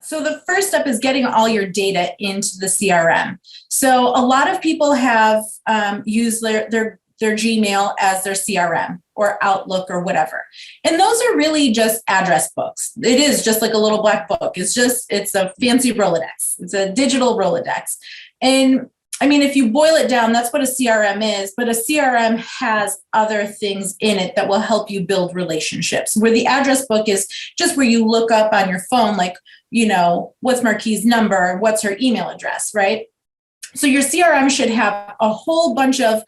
So the first step is getting all your data into the CRM. So a lot of people have used their Gmail as their CRM or Outlook or whatever. And those are really just address books. It is just like a little black book. It's a fancy Rolodex. It's a digital Rolodex. And I mean, if you boil it down, that's what a CRM is, but a CRM has other things in it that will help you build relationships, where the address book is just where you look up on your phone, like, what's Marquis' number, what's her email address, right? So your CRM should have a whole bunch of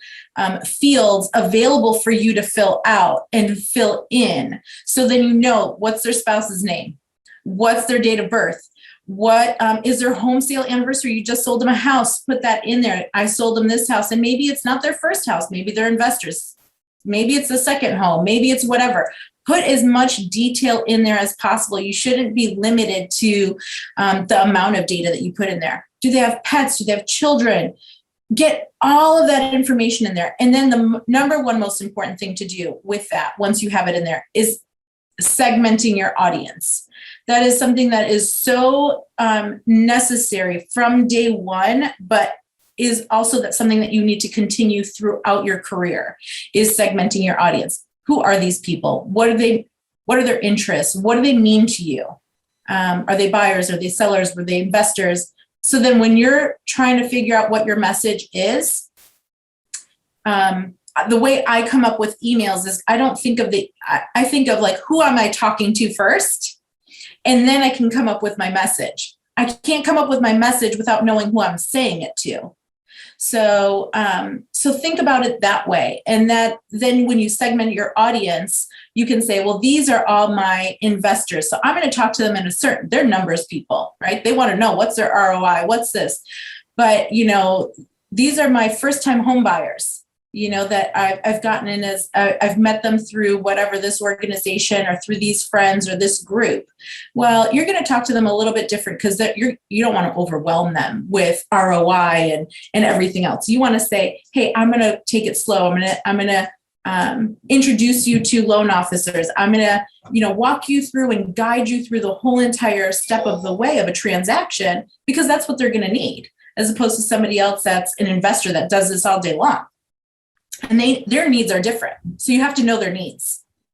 fields available for you to fill out and fill in. So then you know what's their spouse's name, what's their date of birth, what is their home sale anniversary. You just sold them a house, put that in there. I sold them this house, and maybe it's not their first house. Maybe they're investors. Maybe it's the second home. Maybe it's whatever. Put as much detail in there as possible. You shouldn't be limited to the amount of data that you put in there. Do they have pets? Do they have children? Get all of that information in there. And then the number one most important thing to do with that, once you have it in there, is segmenting your audience. That is something that is so necessary from day one, but is also something that you need to continue throughout your career, is segmenting your audience. Who are these people? What are their interests? What do they mean to you? Are they buyers? Are they sellers? Were they investors? So then when you're trying to figure out what your message is, the way I come up with emails is I think of like, who am I talking to first? And then I can come up with my message. I can't come up with my message without knowing who I'm saying it to. So think about it that way. And that then when you segment your audience, you can say, well, these are all my investors. So I'm going to talk to them they're numbers people, right? They want to know what's their ROI, what's this. But, these are my first time home buyers, that I've gotten in as I've met them through whatever, this organization or through these friends or this group. Well, you're going to talk to them a little bit different because you don't want to overwhelm them with ROI and everything else. You want to say, hey, I'm going to take it slow. I'm going to introduce you to loan officers. I'm going to, walk you through and guide you through the whole entire step of the way of a transaction, because that's what they're going to need, as opposed to somebody else that's an investor that does this all day long. And their needs are different. So you have to know their needs.